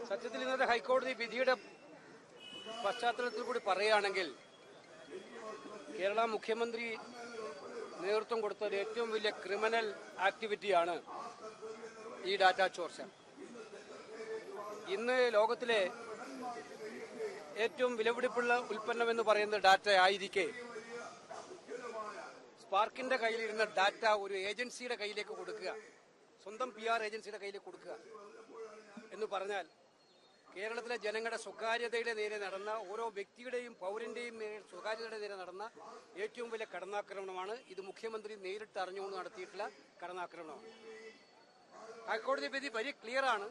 സത്യത്തിൽ ഇന്നത്തെ ഹൈക്കോടതി വിധിയുടെ പശ്ചാത്തലത്തിൽ കൂടി പറയുകയാണെങ്കിൽ കേരള മുഖ്യമന്ത്രി നേതൃത്വം കൊടുത്ത ഒരു ഏറ്റവും വലിയ ക്രിമിനൽ ആക്ടിവിറ്റിയാണ് ഈ ഡാറ്റ ചോർച്ച. ഇന്ന് ലോകത്തിലെ ഏറ്റവും വിലപിടിപ്പുള്ള ഉൽപ്പന്നം എന്ന് പറയുന്നത് ഡാറ്റ ആയിരിക്കെ സ്പാർക്കിന്റെ കയ്യിലിരുന്ന ഡാറ്റ ഒരു ഏജൻസിയുടെ കയ്യിലേക്ക് കൊടുക്കുക, സ്വന്തം PR ഏജൻസിയുടെ കയ്യിലേക്ക് കൊടുക്കുക എന്ന് പറഞ്ഞാൽ കേരളത്തിലെ ജനങ്ങളുടെ സ്വകാര്യതയുടെ നേരെ നടന്ന, ഓരോ വ്യക്തിയുടെയും പൗരന്റെയും സ്വകാര്യതയുടെ നേരെ നടന്ന ഏറ്റവും വലിയ കടന്നാക്രമണമാണ് ഇത്. മുഖ്യമന്ത്രി നേരിട്ട് അറിഞ്ഞുകൊണ്ട് നടത്തിയിട്ടുള്ള കടന്നാക്രമണമാണ്. ഹൈക്കോടതി വിധി വെരി ക്ലിയർ ആണ്.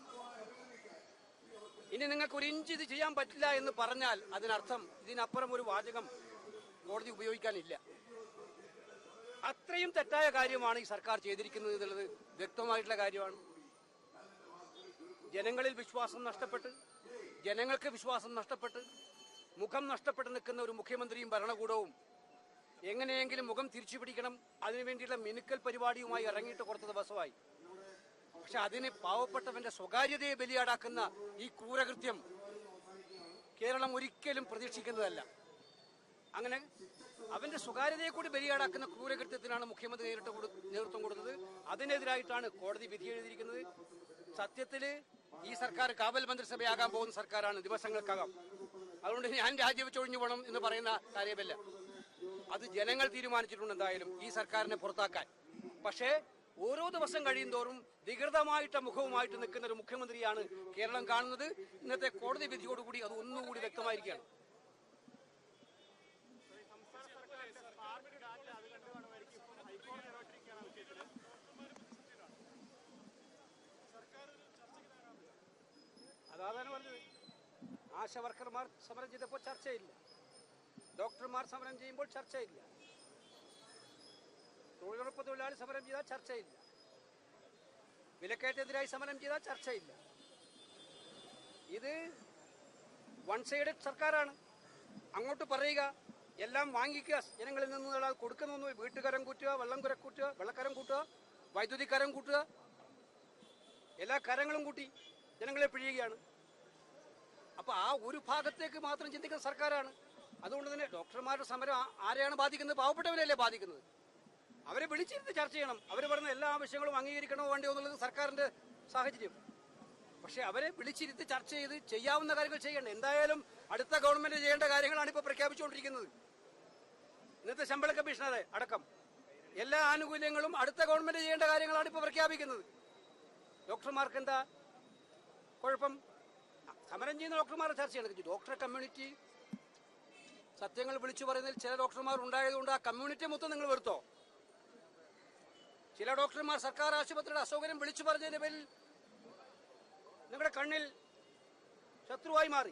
ഇനി നിങ്ങൾക്ക് ഒരു ഇഞ്ച് ഇത് ചെയ്യാൻ പറ്റില്ല എന്ന് പറഞ്ഞാൽ അതിനർത്ഥം ഇതിനപ്പുറം ഒരു വാചകം കോടതി ഉപയോഗിക്കാനില്ല. അത്രയും തെറ്റായ കാര്യമാണ് ഈ സർക്കാർ ചെയ്തിരിക്കുന്നത് എന്നുള്ളത് വ്യക്തമായിട്ടുള്ള കാര്യമാണ്. ജനങ്ങളിൽ വിശ്വാസം നഷ്ടപ്പെട്ട്, ജനങ്ങൾക്ക് വിശ്വാസം നഷ്ടപ്പെട്ട്, മുഖം നഷ്ടപ്പെട്ട് നിൽക്കുന്ന ഒരു മുഖ്യമന്ത്രിയും ഭരണകൂടവും എങ്ങനെയെങ്കിലും മുഖം തിരിച്ചു പിടിക്കണം, അതിനുവേണ്ടിയുള്ള മിനുക്കൽ പരിപാടിയുമായി ഇറങ്ങിയിട്ട് കുറച്ച് ദിവസമായി. പക്ഷെ അതിന് പാവപ്പെട്ടവന്റെ സ്വകാര്യതയെ ബലിയാടാക്കുന്ന ഈ ക്രൂരകൃത്യം കേരളം ഒരിക്കലും പ്രതീക്ഷിക്കുന്നതല്ല. അങ്ങനെ അവന്റെ സ്വകാര്യതയെ കൂടി ബലിയാടാക്കുന്ന ക്രൂരകൃത്യത്തിനാണ് മുഖ്യമന്ത്രി നേതൃത്വം കൊടുത്തത്. അതിനെതിരായിട്ടാണ് കോടതി വിധി എഴുതിയിരിക്കുന്നത്. സത്യത്തില് ഈ സർക്കാർ കാവൽ മന്ത്രിസഭയാകാൻ പോകുന്ന സർക്കാരാണ് ദിവസങ്ങൾക്കകം. അതുകൊണ്ട് ഞാൻ രാജിവെച്ചൊഴിഞ്ഞു പോകണം എന്ന് പറയുന്ന കാര്യമല്ല. അത് ജനങ്ങൾ തീരുമാനിച്ചിട്ടുണ്ട് എന്തായാലും ഈ സർക്കാരിനെ പുറത്താക്കാൻ. പക്ഷേ ഓരോ ദിവസം കഴിയും തോറും വികൃതമായിട്ട മുഖവുമായിട്ട് നിൽക്കുന്ന ഒരു മുഖ്യമന്ത്രിയാണ് കേരളം കാണുന്നത്. ഇന്നത്തെ കോടതി വിധിയോടുകൂടി അത് ഒന്നുകൂടി വ്യക്തമായിരിക്കുകയാണ്. അതാണ് പറഞ്ഞത്. ആശാ വർക്കർമാർ സമരം ചെയ്തപ്പോൾ ചർച്ചയില്ല, ഡോക്ടർമാർ സമരം ചെയ്യുമ്പോൾ ചർച്ചയില്ല, തൊഴിലുറപ്പ് തൊഴിലാളി സമരം ചെയ്താൽ ചർച്ചയില്ല, വിലക്കയറ്റത്തിനെതിരായി സമരം ചെയ്താൽ ചർച്ചയില്ല. ഇത് വൺ സൈഡഡ് സർക്കാരാണ്. അങ്ങോട്ട് പറയുക, എല്ലാം വാങ്ങിക്കുക, ജനങ്ങളിൽ നിന്ന് കൊടുക്കുന്നു, വീട്ടുകരം കൂട്ടുക, വെള്ളക്കരം കൂട്ടുക, വൈദ്യുതി കരം കൂട്ടുക, എല്ലാ കരങ്ങളും കൂട്ടി ജനങ്ങളെ പിഴിയുകയാണ്. അപ്പൊ ആ ഒരു ഭാഗത്തേക്ക് മാത്രം ചിന്തിക്കുന്ന സർക്കാരാണ്. അതുകൊണ്ട് തന്നെ ഡോക്ടർമാരുടെ സമരം ആരെയാണ് ബാധിക്കുന്നത്? പാവപ്പെട്ടവരെയല്ലേ ബാധിക്കുന്നത്. അവരെ വിളിച്ചിരുന്ന് ചർച്ച ചെയ്യണം. അവർ പറഞ്ഞ എല്ലാ ആവശ്യങ്ങളും അംഗീകരിക്കണോ വേണ്ടയോ എന്നുള്ളത് സർക്കാരിന്റെ സാഹചര്യം. പക്ഷെ അവരെ വിളിച്ചിരുത്തി ചർച്ച ചെയ്ത് ചെയ്യാവുന്ന കാര്യങ്ങൾ ചെയ്യണം. എന്തായാലും അടുത്ത ഗവൺമെന്റ് ചെയ്യേണ്ട കാര്യങ്ങളാണ് ഇപ്പോൾ പ്രഖ്യാപിച്ചുകൊണ്ടിരിക്കുന്നത്. ഇന്നത്തെ ശമ്പള കമ്മീഷണറെ അടക്കം എല്ലാ ആനുകൂല്യങ്ങളും അടുത്ത ഗവൺമെന്റ് ചെയ്യേണ്ട കാര്യങ്ങളാണ് ഇപ്പോൾ പ്രഖ്യാപിക്കുന്നത്. ഡോക്ടർമാർക്ക് എന്താ കുഴപ്പം? സമരം ചെയ്യുന്ന ഡോക്ടർമാരെ ചർച്ച ചെയ്യണം. ഡോക്ടർ കമ്മ്യൂണിറ്റി സത്യങ്ങൾ വിളിച്ചു പറയുന്നതിൽ ചില ഡോക്ടർമാർ ഉണ്ടായതുകൊണ്ട് ആ കമ്മ്യൂണിറ്റി മൊത്തം നിങ്ങൾ വെറുത്തോ? ചില ഡോക്ടർമാർ സർക്കാർ ആശുപത്രിയുടെ അസൗകര്യം വിളിച്ചു പറഞ്ഞതിന്റെ പേരിൽ നിങ്ങളുടെ കണ്ണിൽ ശത്രുവായി മാറി.